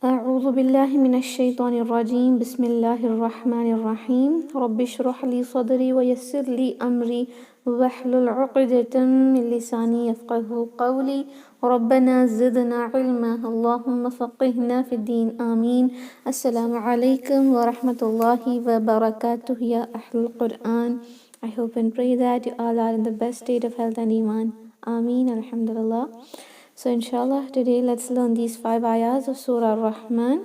أعوذ بالله من الشيطان الرجيم. بسم الله الرحمن الرحيم. رب اشرح لي صدري ويسر لي أمري واحلل عقدة من لساني يفقه قولي. ربنا زدنا علما، اللهم فقهنا في الدين، آمين. السلام عليكم ورحمة الله وبركاته يا أهل القرآن. I hope and pray that you all are in the best state of health and iman. Ameen. Alhamdulillah. So inshallah today let's learn these 5 ayahs of Surah Ar-Rahman.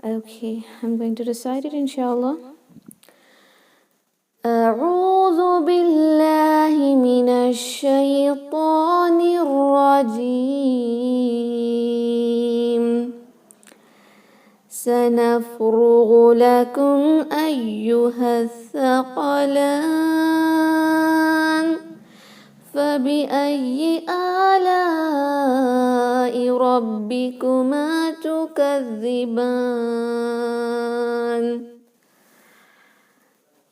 Okay, I'm going to recite it inshallah. أعوذ بالله من الشيطان الرجيم. سنفرغ لكم أيها الثقلان فبأي آلاء ربكما تكذبان.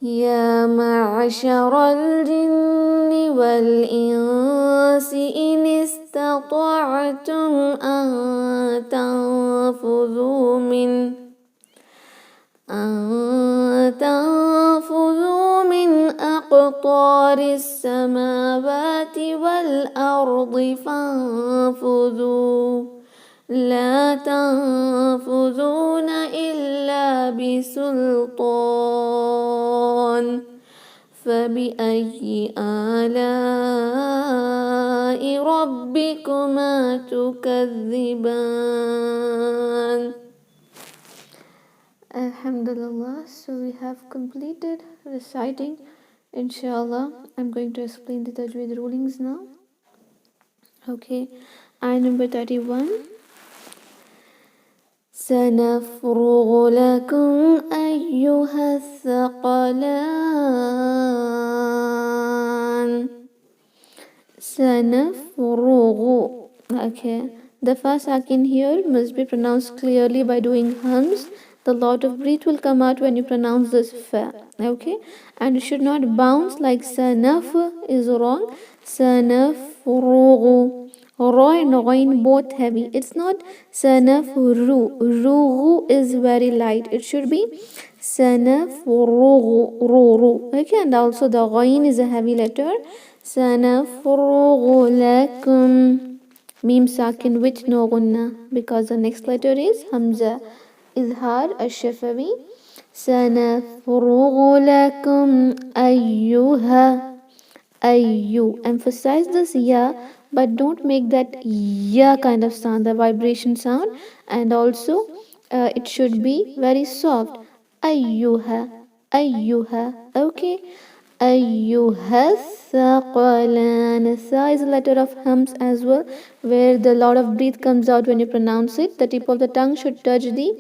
يا معشر الجن والإنس إن استطعتم أن تنفذوا من أقطار السماوات والأرض فانفذوا لا تنفذون إلا بسلطان. فبأي آلاء ربكما تكذبان. Alhamdulillah, so we have completed reciting. Inshallah, I'm going to explain the tajweed rulings now. Okay, ayah number 31. سنفرغ لكم أيها الثقلان. سنفرغ. Okay, the first sakin here must be pronounced clearly by doing hums. The lot of breath will come out when you pronounce this fa. Okay, and you should not bounce like sanaf is wrong. Sanafrugu. Ra and Ghain both heavy. It's not sanafru. Rugu is very light. It should be sanafrugu. Ru. Okay, and also the Ghain is a heavy letter. Sanafrugu lakum. Mim sakin with no gunna because the next letter is Hamza. Izhar ash-shafawi. Sanafrugu lakum ayyuha. Ayyu. Emphasize this ya, but don't make that ya kind of sound, the vibration sound, and also it should be very soft. Ayyuha. Ayyuha. Okay. Ayyuha thaqalan. Tha is a letter of hums as well, where the lot of breath comes out when you pronounce it. The tip of the tongue should touch the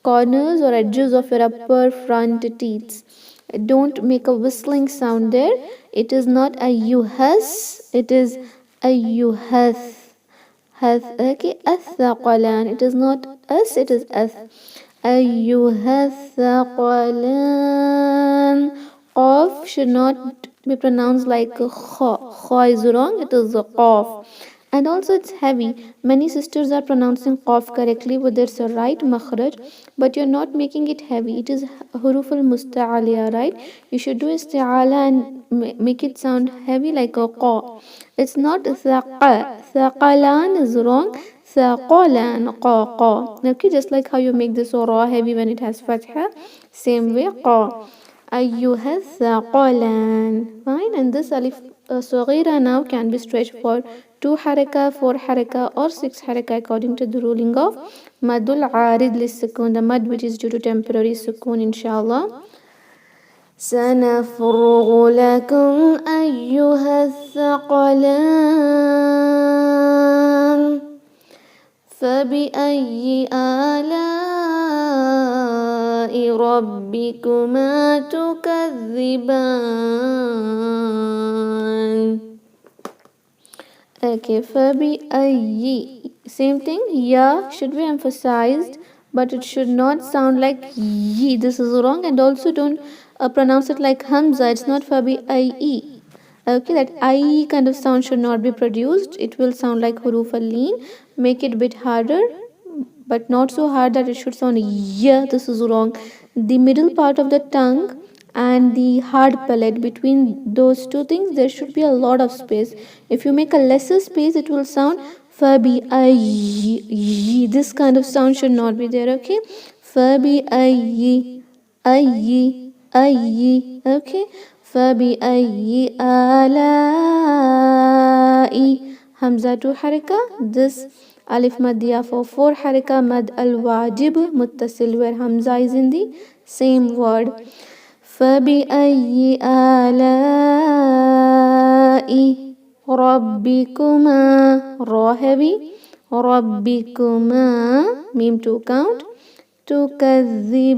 corners or edges of your upper front teeth. Don't make a whistling sound there. It is not ayyuhas, it is ayyuhath. Okay, athaqalan. It is not us, it is ath. Ayyuhathaqalan. Qaf should not be pronounced like kha. Kha is wrong, it is a qaf. And also it's heavy. Many sisters are pronouncing qaf correctly with its right makhraj, but you're not making it heavy. It is huruf al-musta'aliya, right? You should do isti'ala and make it sound heavy like a qa. It's not thaqa. Thaqalan is wrong. Thaqalan, qa, qa. Okay, just like how you make this ra heavy when it has fatha, same way qa. Ayyuha thaqalan. Fine, and this alif saghira now can be stretched for 2 haraka, 4 haraka or 6 haraka according to the ruling of madul arid lis-sukun, the mad which is due to temporary sukun, inshallah. سنفرغ لكم أيها الثقلان فبأي آلاء ربكما تكذبان. Okay, فبأي. Same thing, ya should be emphasized, but it should not sound like yi. This is wrong, and also don't pronounce it like hamza. It's not fabi-ai. Okay, that I kind of sound should not be produced. It will sound like huruf al-leen. Make it a bit harder but not so hard that it should sound yeah. This is wrong. The middle part of the tongue and the hard palate, between those two things there should be a lot of space. If you make a lesser space, it will sound fabi ay. This kind of sound should not be there. Okay, fabi ay ay. Okay, fabi ay alai. Hamza to haraka. This alif maddiya for 4 haraka mad al wajib muttasil, where hamza is in the same word. فبأي آلاء ربكما را heavy ربكما meme to count تكذبان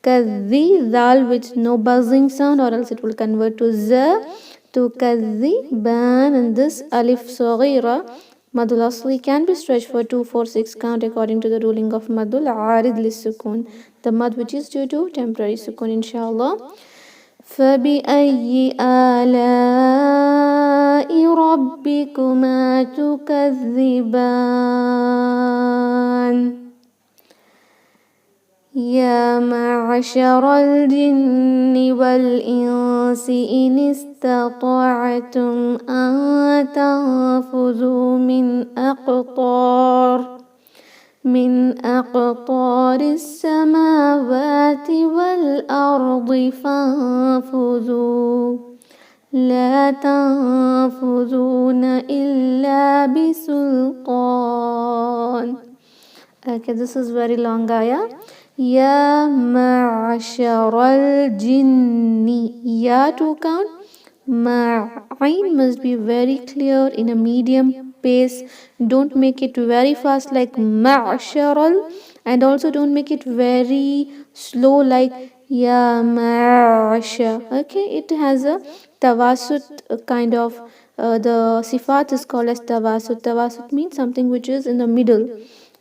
كذي ذال with no buzzing sound or else it will convert to z. تكذبان, and this alif صغيرة Madul Asli can be stretched for 2, 4, 6 count according to the ruling of Madul Arid Lissukun, the mad which is due to temporary sukun, inshallah. فبأي آلاء ربكما تكذبان يا معشر الجن والإنس إن استطعتم أن تنفذوا من أقطار السماوات والأرض فانفذوا لا تنفذون إلا بسلطان. Okay, this is very long ayah. Ya ma'asharal jinni. Ya to count. Ma'ain must be very clear in a medium pace. Don't make it very fast like ma'asharal, and also don't make it very slow like ya ma'asha. Okay, it has a tawasut kind of. The sifat is called as tawasut. Tawasut means something which is in the middle.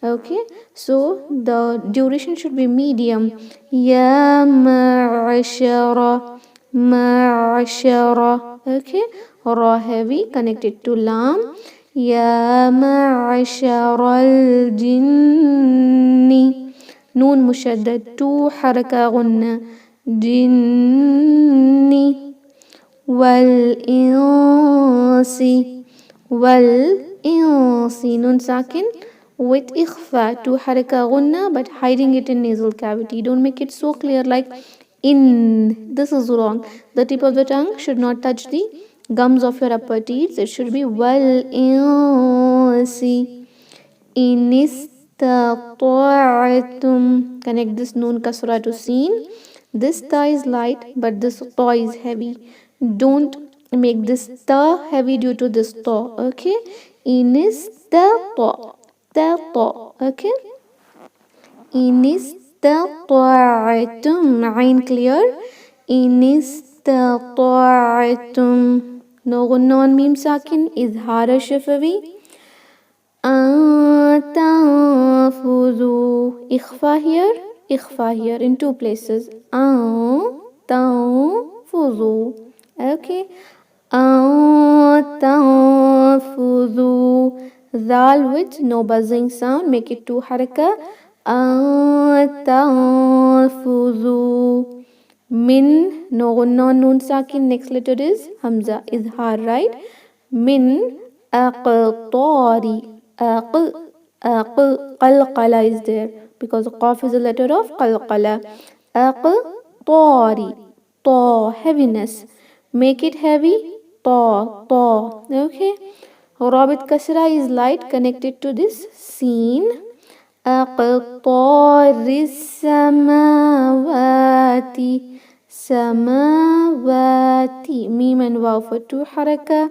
Okay, so the duration should be medium. Ya ma'ashara, ma'ashara. Okay, ra heavy connected to lam. Ya ma'asharal jinni. Noon mushaddad 2 haraka gunna. Jinni wal insi. Wal insi. Noon sakin with ikhfa 2 haraka gunna, but hiding it in nasal cavity. Don't make it so clear like in. This is wrong. The tip of the tongue should not touch the gums of your upper teeth. It should be wal insi. Inistata'atum. Connect this noon kasra to seen. This ta is light, but this ta is heavy. Don't make this ta heavy due to this ta. Okay, inistata. Okay, inistata'atum. Ain clear. Inistata'atum. No gunna on mim sakin. Izhara shafawi. Tanfuzu. Ikhfa here in 2 places. Tanfuzu. Okay, tanfuzu. Zal with no buzzing sound, make it 2 haraka. Tanfuzu. Min, no gunna noon sakin, next letter is hamza, izhar, right? Min aqtari. Qalqala is there because qaf is a letter of qalqala. Aqtari. Ta, heaviness. Make it heavy. Ta. Okay. Rabit kasra is light connected to this seen. Aqtaris samawati. Samawati. Mim and waw for 2 haraka.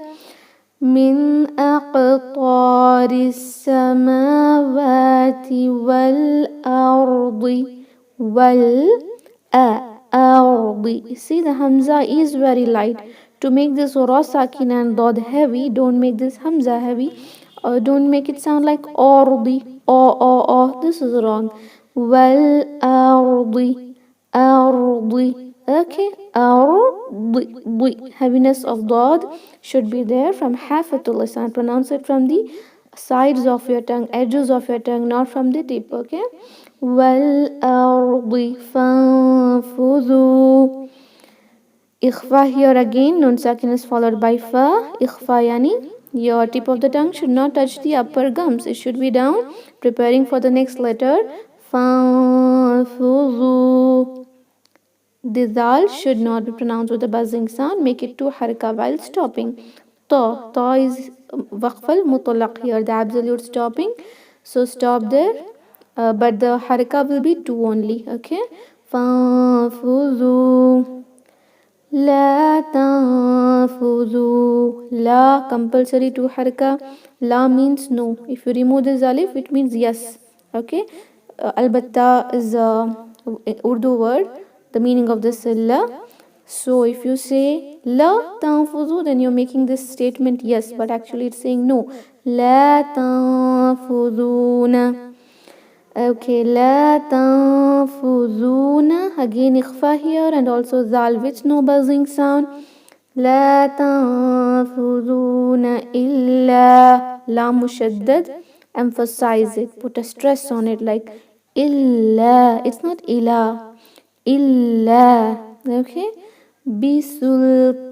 Min aqtaris samawati wal ardi. Wal ardi. See, the hamza is very light. To make this ra sakin and dad heavy, don't make this hamza heavy. Don't make it sound like ardi. This is wrong. Wal ardi. Okay, ardi. Heaviness of dad should be there from hafatul lisan. Pronounce it from the sides of your tongue, edges of your tongue, not from the tip. Okay. وَالْأَرْضِ فَانْفُذُوا. Ikhfa here again, nun sakin is followed by fa. Ikhfa yani your tip of the tongue should not touch the upper gums. It should be down, preparing for the next letter. Fanfuzu. The dal should not be pronounced with a buzzing sound. Make it two haraka while stopping. Ta. Ta is waqfal mutlaq here, the absolute stopping. So stop there. But the haraka will be two only. Okay. Fanfuzu. La tanfuzu. La compulsory to haraka. La means no. If you remove this alif, it means yes. Okay. Albatta is a Urdu word. The meaning of this is la. So if you say la tanfuzu, then you're making this statement yes, but actually it's saying no. La tanfuzuna. Okay, la tanfuzuna. Again, ikhfa here and also zal with no buzzing sound. La tanfuzuna illa. La mushaddad. Emphasize it. Put a stress on it like illa. It's not illa. Illa. Okay. Bisultan.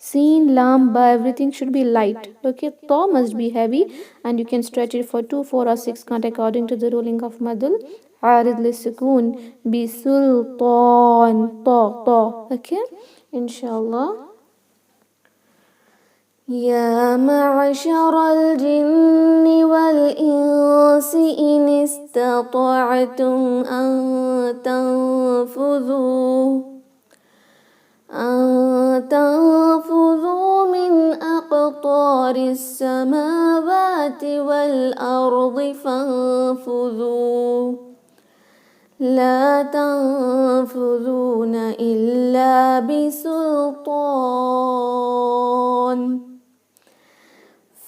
Seen, lam, ba, everything should be light. Okay, ta must be heavy and you can stretch it for 2, 4 or 6 count according to the ruling of madul. Arid lisukun. Bi sultan. Ta. Okay, inshallah. يا معشر الجن والإنس إن استطعتم أن تنفذوا من أقطار السماوات والأرض فانفذوا لا تنفذون إلا بسلطان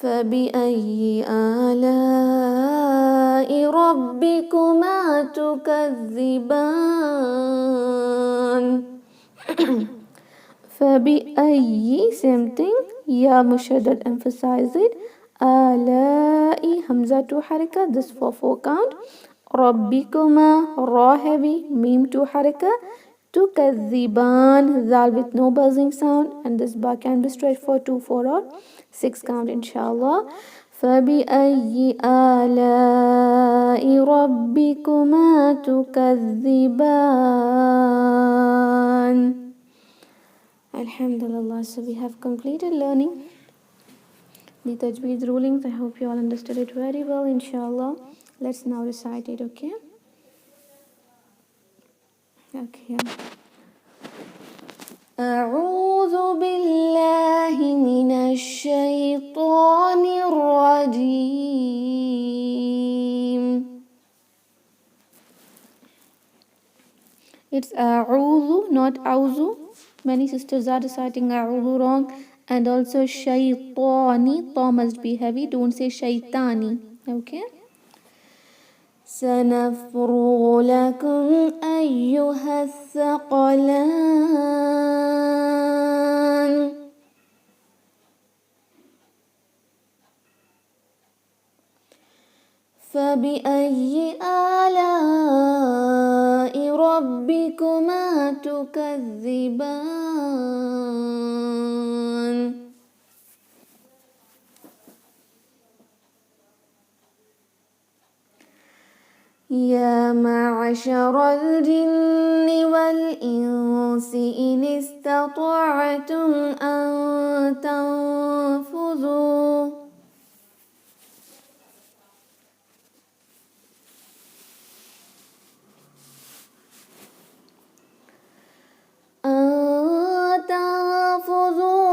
فبأي آلاء ربكما تكذبان فبأي same thing ya mushaddad emphasize it آلاء hamza to haraka this for 4 count ربكما ra heavy mim to haraka tukadhiban zal with no buzzing sound and this ba can be stretched for 2, 4 or 6 count inshallah. فبأي آلاء ربكما تكذبان. Alhamdulillah, so we have completed learning the tajweed rulings. I hope you all understood it very well inshallah. Let's now recite it. Okay. أعوذ بالله من الشيطان الرجيم. It's أعوذ, not أعوذ. Many sisters are reciting أعوذ wrong. And also shaytani, ta must be heavy. Don't say shaytani. Okay. سنفرغ لكم أيها الثقلان. فبأي آلاء ربكما تكذبان. يا معشر الجن والإنس إن استطعتم أن تنفذوا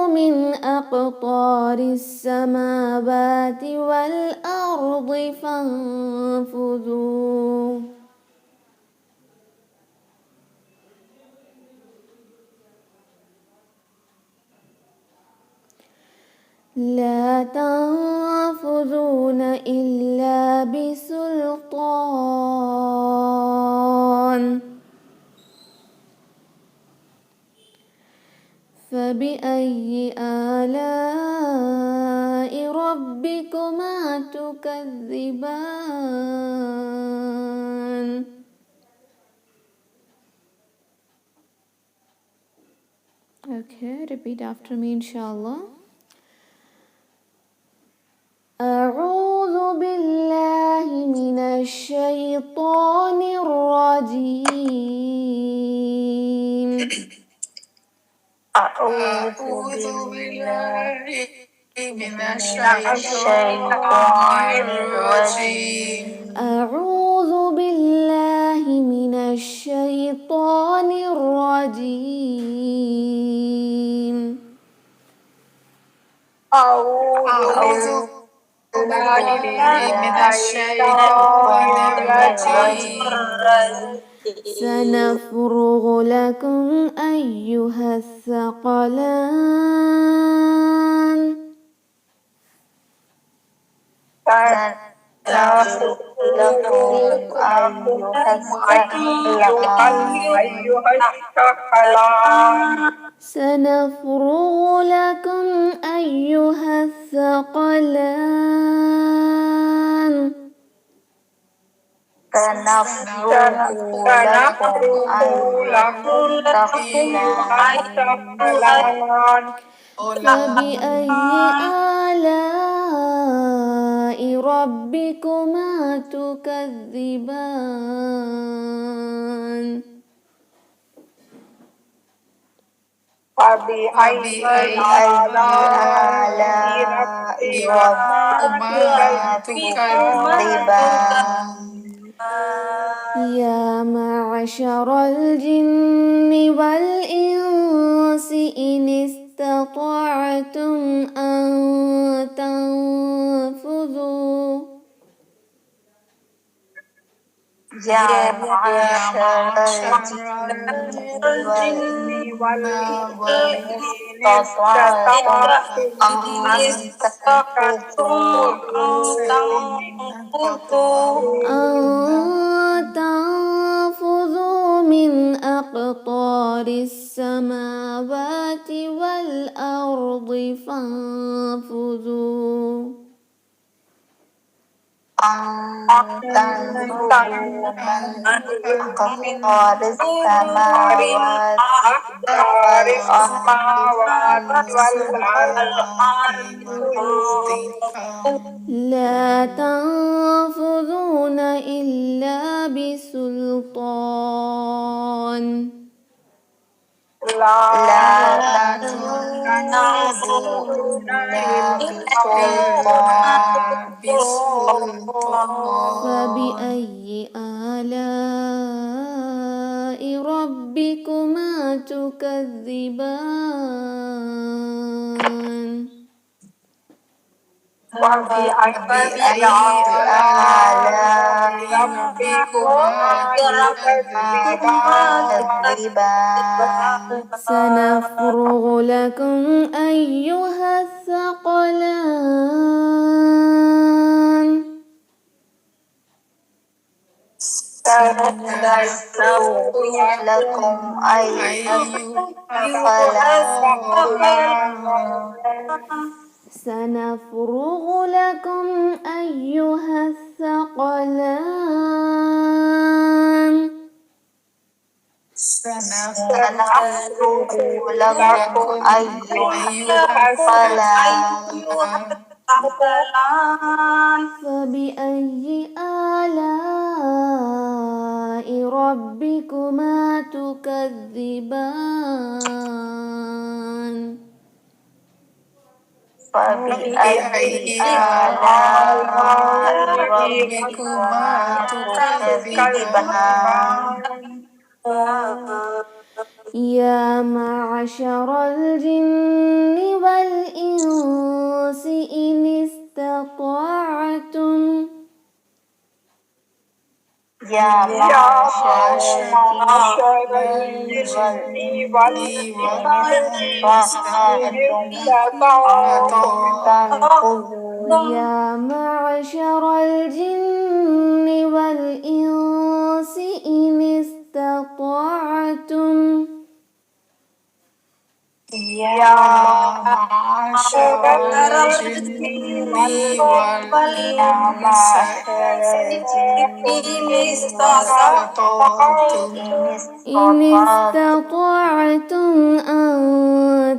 من أقطار السماوات والأرض فانفذوا لا تنفذون إلا بسلطان. فبأي آلاء ربكما تكذبان. Okay, repeat after me, inshallah. أعوذ بالله من الشيطان الرجيم. أعوذ بالله من الشيطان الرجيم. أعوذ بالله من الشيطان الرجيم. أعوذ بالله من الشيطان الرجيم. سنفرغ لكم أيها الثقلان. سنفرغ لكم أيها الثقلان. سنفرغ لكم أيها الثقلان. سنفرغ لكم أيها الثقلان. فبأي آلاء ربكما تكذبان. فبأي آلاء ربكما تكذبان. يا معشر الجن والإنس إن استطعتم أن تنفذوا. يا معشر الجن والإنس إن استطعتم أن تنفذوا من أقطار السماوات والأرض فانفذوا. أن تنفذوا من أقطار السماوات والأرض. لا تنفذون إلا بسلطان. لا تنفذون إلا بسلطان. فبأي آلاء ربكما تكذبان. فبأي آلاء ربكما تكذبان. سنفرغ لكم أيها الثقلان. سنفرغ لكم أيها الثقلان. سنفرغ لكم أيها الثقلان. سنفرغ لكم أيها الثقلان. فبأي آلاء ربكما تكذبان. فبأي آلاء ربكما تكذبان. يا معشر الجن والإنس إن استطعتم. يا معشر الجن والإنس إن استطعتم. يا معشر الجن والإنس إن استطعتم. يا معشر الجن والإنس إن استطعتم أن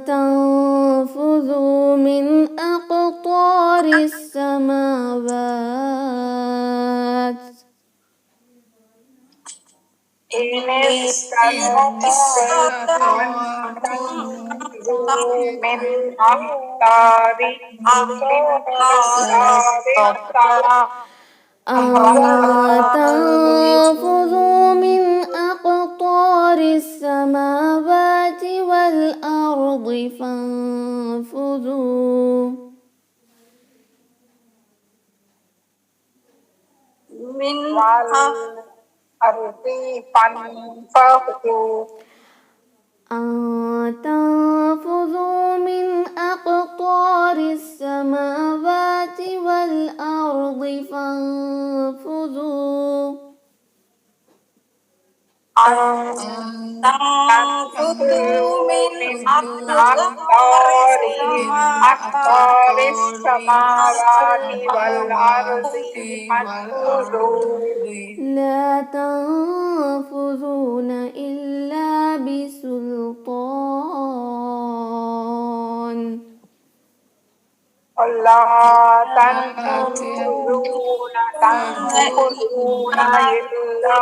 تنفذوا من أقطار السماوات إن استطعتم من أقطار تنفذوا من أقطار السماوات والأرض فانفذوا من الأرض فانفذوا تنفذوا من أقطار السماوات والأرض فانفذوا تنفذوا من أقطار السماوات والأرض فانفذوا لا تنفذون إلا بسلطان لا تنفذون إلا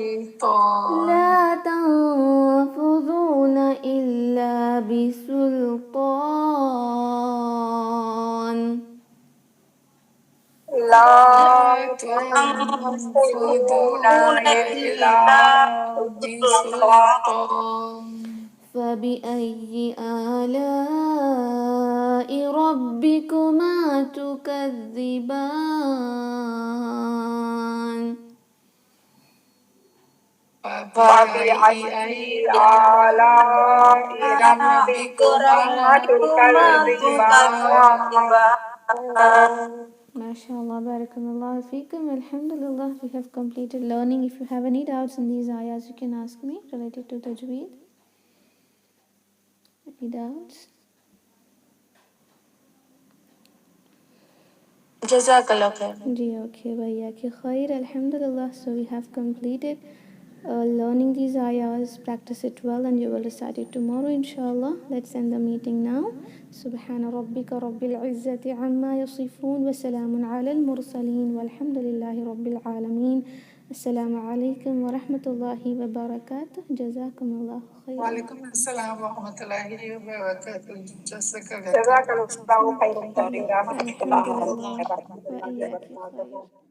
بسلطان لا تنفذون إلا بسلطان لا تنفذون إلا بسلطان فبأي آلاء ربكما تكذبان فبأي آلاء ربكما تكذبان MashaAllah, Barakallah Feekum. Alhamdulillah, we have completed learning. If you have any doubts in these ayahs, you can ask me related to Tajweed. Any doubts? Jazakallah khair. Ji, okay, bhaiya ki khair. Alhamdulillah, so we have completed learning these ayahs. Practice it well and you will recite it tomorrow, inshallah. Let's end the meeting now. Subhana rabbika rabbil izzati amma yasifun wa salamun ala al-mursaleen walhamdulillahi rabbil alameen. Assalamu alaikum wa rahmatullahi wa barakatuh. Jazakumullah khair. Wa alaikum assalam wa rahmatullahi wa barakatuh. Jazakallah khairan kathira. Alhamdulillah. Wa iyaki khair.